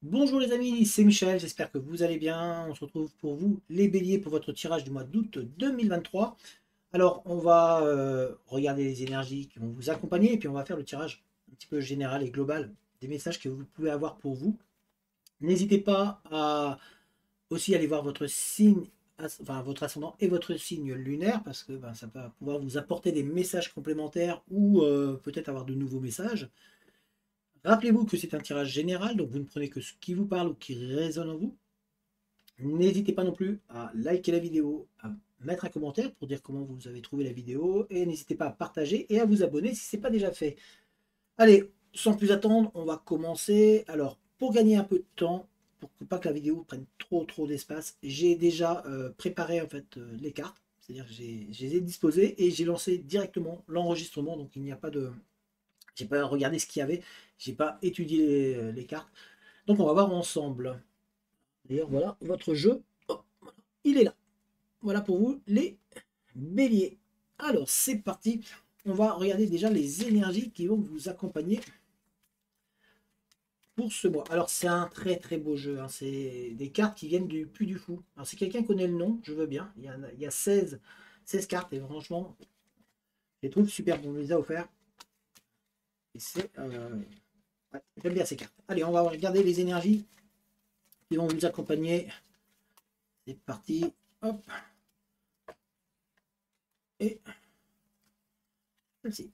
Bonjour les amis, c'est Michel, j'espère que vous allez bien. On se retrouve pour vous, les béliers, pour votre tirage du mois d'août 2023. Alors, on va regarder les énergies qui vont vous accompagner et puis on va faire le tirage un petit peu général et global des messages que vous pouvez avoir pour vous. N'hésitez pas à aussi aller voir votre signe, enfin votre ascendant et votre signe lunaire parce que ça va pouvoir vous apporter des messages complémentaires ou peut-être avoir de nouveaux messages. Rappelez-vous que c'est un tirage général, donc vous ne prenez que ce qui vous parle ou qui résonne en vous. N'hésitez pas non plus à liker la vidéo, à mettre un commentaire pour dire comment vous avez trouvé la vidéo et n'hésitez pas à partager et à vous abonner si ce n'est pas déjà fait. Allez, sans plus attendre, on va commencer. Alors, pour gagner un peu de temps, pour que pas que la vidéo prenne trop d'espace, j'ai déjà préparé en fait les cartes. C'est-à-dire que je les ai disposées et j'ai lancé directement l'enregistrement. Donc il n'y a pas de. J'ai pas regardé ce qu'il y avait, j'ai pas étudié les cartes. Donc on va voir ensemble. D'ailleurs, voilà votre jeu. Oh, il est là. Voilà pour vous les béliers. Alors, c'est parti. On va regarder déjà les énergies qui vont vous accompagner pour ce mois. Alors, c'est un très beau jeu, hein. C'est des cartes qui viennent du Puy du Fou. Alors, si quelqu'un connaît le nom, je veux bien. Il y a 16 cartes et franchement, je les trouve super. On les a offerts. Et c'est. Ouais, j'aime bien ces cartes. Allez, on va regarder les énergies qui vont vous accompagner. C'est parti. Hop. Et celle-ci.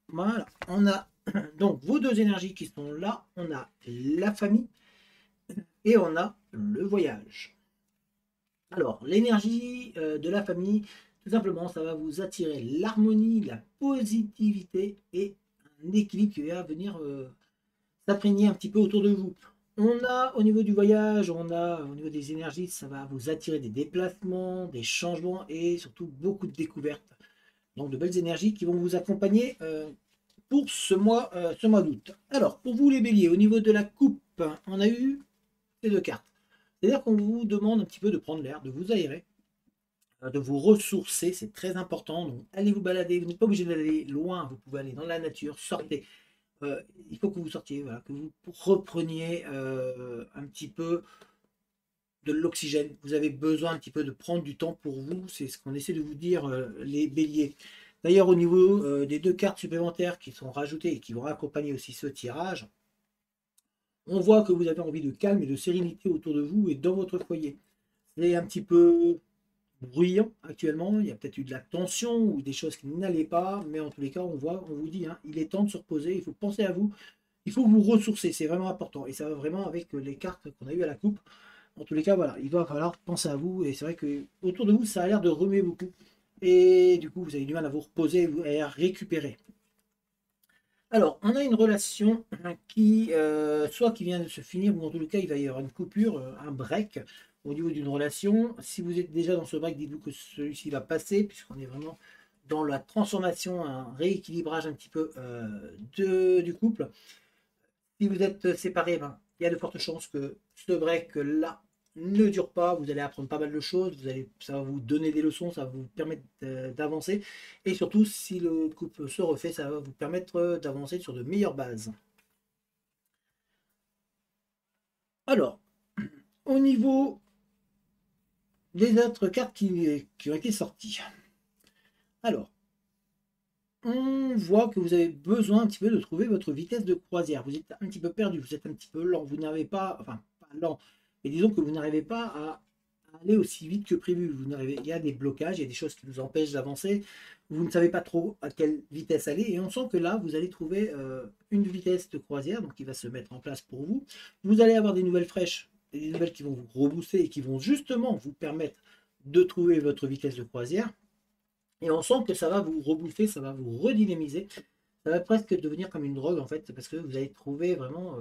Voilà. On a donc vos deux énergies qui sont là. On a la famille et on a le voyage. Alors, l'énergie de la famille, tout simplement, ça va vous attirer l'harmonie, la positivité et un équilibre qui va venir s'imprégner un petit peu autour de vous. On a au niveau du voyage, on a au niveau des énergies, ça va vous attirer des déplacements, des changements et surtout beaucoup de découvertes. Donc de belles énergies qui vont vous accompagner pour ce mois d'août. Alors, pour vous les béliers, au niveau de la coupe, on a eu ces deux cartes. C'est-à-dire qu'on vous demande un petit peu de prendre l'air, de vous aérer, de vous ressourcer, c'est très important. Donc, allez vous balader, vous n'êtes pas obligé d'aller loin, vous pouvez aller dans la nature, sortez. Il faut que vous sortiez, voilà, que vous repreniez un petit peu de l'oxygène. Vous avez besoin un petit peu de prendre du temps pour vous. C'est ce qu'on essaie de vous dire, les béliers. D'ailleurs, au niveau des deux cartes supplémentaires qui sont rajoutées et qui vont accompagner aussi ce tirage, on voit que vous avez envie de calme et de sérénité autour de vous et dans votre foyer. C'est un petit peu bruyant actuellement. Il y a peut-être eu de la tension ou des choses qui n'allaient pas, mais en tous les cas, on vous dit, hein, il est temps de se reposer. Il faut penser à vous. Il faut vous ressourcer. C'est vraiment important. Et ça va vraiment avec les cartes qu'on a eues à la coupe. En tous les cas, voilà, il va falloir penser à vous. Et c'est vrai que autour de vous, ça a l'air de remuer beaucoup. Et du coup, vous avez du mal à vous reposer et à récupérer. Alors, on a une relation qui, soit qui vient de se finir, ou en tout cas, il va y avoir une coupure, un break au niveau d'une relation. Si vous êtes déjà dans ce break, dites-vous que celui-ci va passer, puisqu'on est vraiment dans la transformation, un rééquilibrage un petit peu du couple. Si vous êtes séparés, ben, il y a de fortes chances que ce break-là ne dure pas. Vous allez apprendre pas mal de choses. Ça va vous donner des leçons, ça va vous permettre d'avancer. Et surtout, si le couple se refait, ça va vous permettre d'avancer sur de meilleures bases. Alors, au niveau des autres cartes qui ont été sorties. Alors, on voit que vous avez besoin un petit peu de trouver votre vitesse de croisière. Vous êtes un petit peu perdu, vous êtes un petit peu lent, vous n'avez pas, enfin pas lent, mais disons que vous n'arrivez pas à aller aussi vite que prévu. Il y a des blocages, il y a des choses qui vous empêchent d'avancer. Vous ne savez pas trop à quelle vitesse aller, et on sent que là, vous allez trouver une vitesse de croisière, donc qui va se mettre en place pour vous. Vous allez avoir des nouvelles fraîches, des nouvelles qui vont vous rebooster et qui vont justement vous permettre de trouver votre vitesse de croisière. Et on sent que ça va vous rebouffer, ça va vous redynamiser. Ça va presque devenir comme une drogue en fait, parce que vous allez trouver vraiment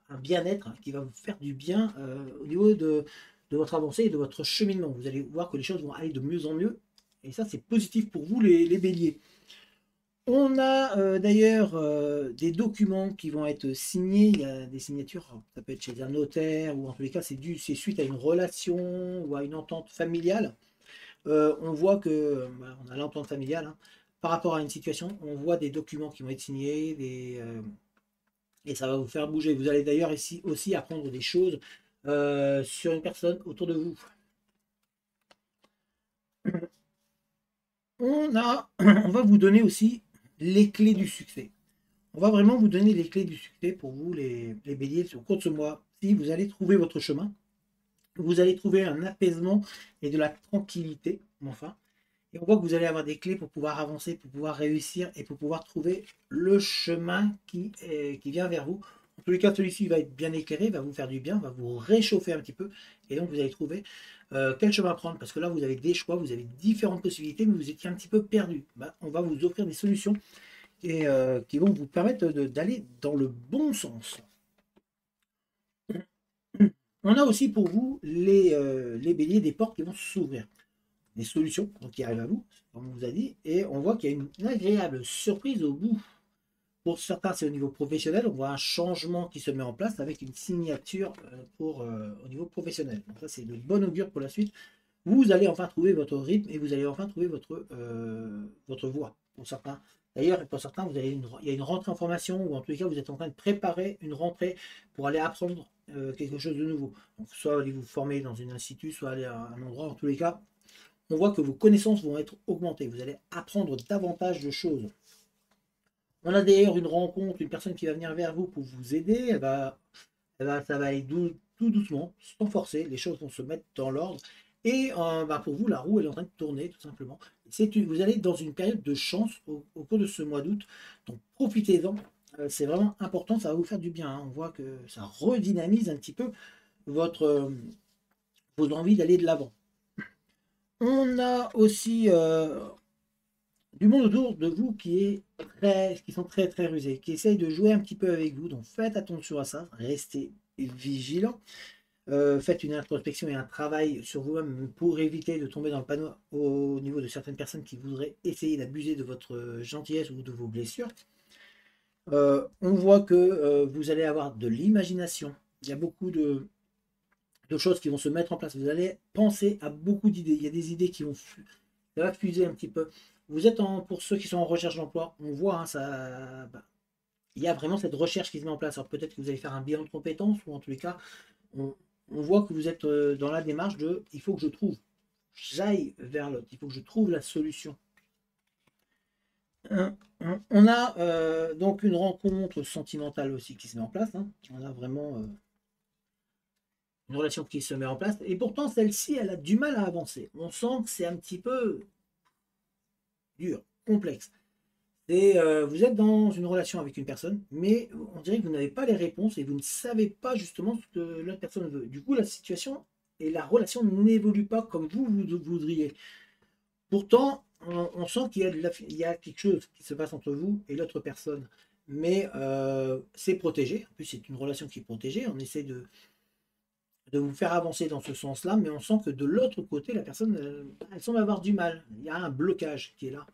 un bien-être qui va vous faire du bien au niveau de votre avancée et de votre cheminement. Vous allez voir que les choses vont aller de mieux en mieux. Et ça, c'est positif pour vous, les béliers. On a d'ailleurs des documents qui vont être signés. Il y a des signatures, alors, ça peut être chez un notaire, ou en tous les cas, c'est suite à une relation ou à une entente familiale. On voit que voilà, on a l'entente familiale, hein. Par rapport à une situation, on voit des documents qui vont être signés, et ça va vous faire bouger. Vous allez d'ailleurs ici aussi apprendre des choses sur une personne autour de vous. On va vous donner aussi les clés du succès. On va vraiment vous donner les clés du succès pour vous, les béliers, au cours de ce mois. Si vous allez trouver votre chemin, vous allez trouver un apaisement et de la tranquillité, enfin. Et on voit que vous allez avoir des clés pour pouvoir avancer, pour pouvoir réussir et pour pouvoir trouver le chemin qui vient vers vous. En tous les cas, celui-ci va être bien éclairé, va vous faire du bien, va vous réchauffer un petit peu. Et donc, vous allez trouver quel chemin prendre. Parce que là, vous avez des choix, vous avez différentes possibilités, mais vous étiez un petit peu perdu. Bah, on va vous offrir des solutions et qui vont vous permettre d'aller dans le bon sens. On a aussi pour vous les béliers des portes qui vont s'ouvrir. Des solutions donc, qui arrivent à vous, comme on vous a dit, et on voit qu'il y a une agréable surprise au bout. Pour certains, c'est au niveau professionnel, on voit un changement qui se met en place avec une signature au niveau professionnel. Donc ça, c'est de bon augure pour la suite. Vous allez enfin trouver votre rythme et vous allez enfin trouver votre voie, pour certains. D'ailleurs, pour certains, il y a une rentrée en formation, ou en tous les cas, vous êtes en train de préparer une rentrée pour aller apprendre quelque chose de nouveau. Donc, soit allez vous former dans un institut, soit aller à un endroit, en tous les cas, on voit que vos connaissances vont être augmentées. Vous allez apprendre davantage de choses. On a d'ailleurs une rencontre, une personne qui va venir vers vous pour vous aider. Ça va aller tout doucement, sans forcer. Les choses vont se mettre dans l'ordre. Et pour vous, la roue elle est en train de tourner, tout simplement. Vous allez dans une période de chance au cours de ce mois d'août. Donc profitez-en. C'est vraiment important, ça va vous faire du bien, hein. On voit que ça redynamise un petit peu vos envies d'aller de l'avant. On a aussi du monde autour de vous qui sont très très rusés, qui essayent de jouer un petit peu avec vous. Donc faites attention à ça, restez vigilant. Faites une introspection et un travail sur vous-même pour éviter de tomber dans le panneau au niveau de certaines personnes qui voudraient essayer d'abuser de votre gentillesse ou de vos blessures. On voit que vous allez avoir de l'imagination. Il y a beaucoup de choses qui vont se mettre en place. Vous allez penser à beaucoup d'idées. Il y a des idées qui vont ça va fuser un petit peu. Vous êtes pour ceux qui sont en recherche d'emploi, on voit, hein, il y a vraiment cette recherche qui se met en place. Alors peut-être que vous allez faire un bilan de compétences, ou en tous les cas, on voit que vous êtes dans la démarche de il faut que j'aille vers l'autre, il faut que je trouve la solution. On a donc une rencontre sentimentale aussi qui se met en place, hein. On a vraiment une relation qui se met en place, et pourtant celle-ci, elle a du mal à avancer. On sent que c'est un petit peu dur, complexe. Vous êtes dans une relation avec une personne, mais on dirait que vous n'avez pas les réponses et vous ne savez pas justement ce que l'autre personne veut. Du coup, la situation et la relation n'évoluent pas comme vous voudriez. Pourtant, on sent il y a quelque chose qui se passe entre vous et l'autre personne. Mais c'est protégé. En plus, c'est une relation qui est protégée. On essaie de vous faire avancer dans ce sens-là, mais on sent que de l'autre côté, la personne, elle semble avoir du mal. Il y a un blocage qui est là.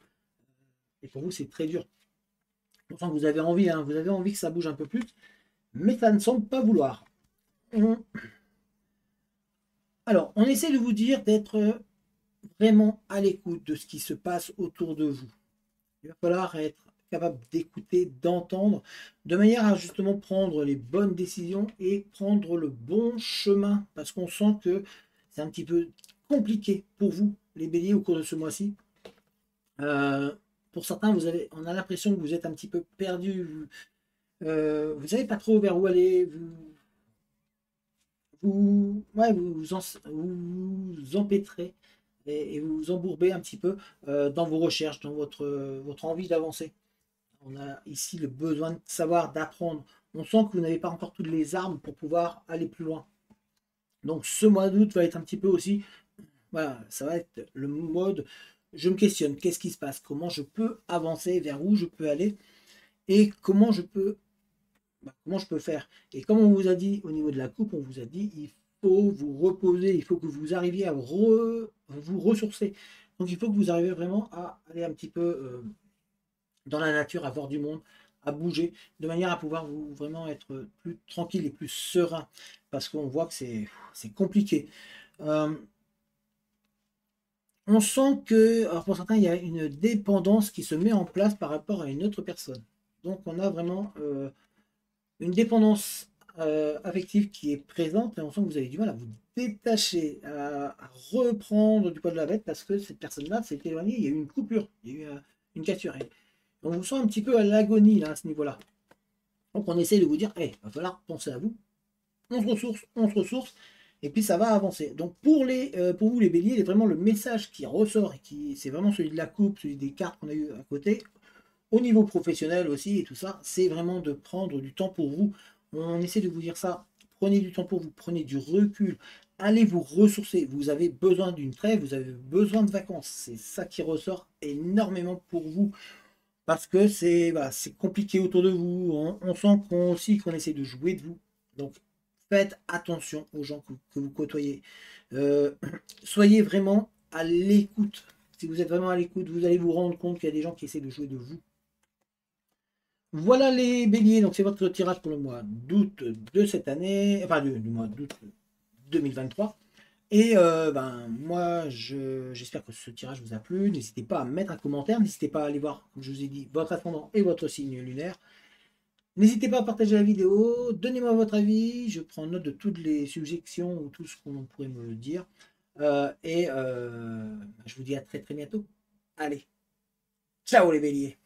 Et pour vous, c'est très dur. Enfin, vous avez envie, hein, vous avez envie que ça bouge un peu plus, mais ça ne semble pas vouloir. Alors, on essaie de vous dire d'être vraiment à l'écoute de ce qui se passe autour de vous. Il va falloir être capable d'écouter, d'entendre, de manière à justement prendre les bonnes décisions et prendre le bon chemin, parce qu'on sent que c'est un petit peu compliqué pour vous, les béliers, au cours de ce mois-ci. Pour certains, on a l'impression que vous êtes un petit peu perdu, vous savez pas trop vers où aller, vous empêtrez et vous vous embourbez un petit peu dans vos recherches, dans votre envie d'avancer. On a ici le besoin de savoir, d'apprendre. On sent que vous n'avez pas encore toutes les armes pour pouvoir aller plus loin. Donc ce mois d'août va être un petit peu aussi, voilà, ça va être le mode, je me questionne, qu'est-ce qui se passe, comment je peux avancer, vers où je peux aller, et comment je peux faire. Et comme on vous a dit au niveau de la coupe, on vous a dit il faut vous reposer, il faut que vous arriviez à vous ressourcer. Donc il faut que vous arriviez vraiment à aller un petit peu dans la nature, à voir du monde, à bouger, de manière à pouvoir vous vraiment être plus tranquille et plus serein, parce qu'on voit que c'est compliqué. On sent que, alors pour certains, il y a une dépendance qui se met en place par rapport à une autre personne. Donc on a vraiment une dépendance affective qui est présente et on sent que vous avez du mal à vous détacher, à reprendre du poil de la bête parce que cette personne-là s'est éloignée, il y a eu une coupure, il y a eu une cassure. Et on vous sent un petit peu à l'agonie là, à ce niveau-là. Donc on essaie de vous dire, il va falloir penser à vous, on se ressource, et puis ça va avancer. Donc pour vous les béliers, vraiment le message qui ressort, et qui c'est vraiment celui de la coupe, celui des cartes qu'on a eu à côté, au niveau professionnel aussi et tout ça, c'est vraiment de prendre du temps pour vous. On essaie de vous dire ça, prenez du temps pour vous, prenez du recul, allez vous ressourcer. Vous avez besoin d'une trêve, vous avez besoin de vacances. C'est ça qui ressort énormément pour vous. Parce que c'est voilà, c'est compliqué autour de vous. On sent qu'on essaie de jouer de vous. Donc faites attention aux gens que vous côtoyez. Euh, soyez vraiment à l'écoute. Si vous êtes vraiment à l'écoute, vous allez vous rendre compte qu'il y a des gens qui essaient de jouer de vous. Voilà les béliers, donc c'est votre tirage pour le mois d'août de cette année, enfin du mois d'août 2023. Et moi, j'espère que ce tirage vous a plu. N'hésitez pas à mettre un commentaire, n'hésitez pas à aller voir, comme je vous ai dit, votre ascendant et votre signe lunaire. N'hésitez pas à partager la vidéo, donnez-moi votre avis, je prends note de toutes les suggestions ou tout ce qu'on pourrait me dire. Je vous dis à très très bientôt. Allez, ciao les béliers!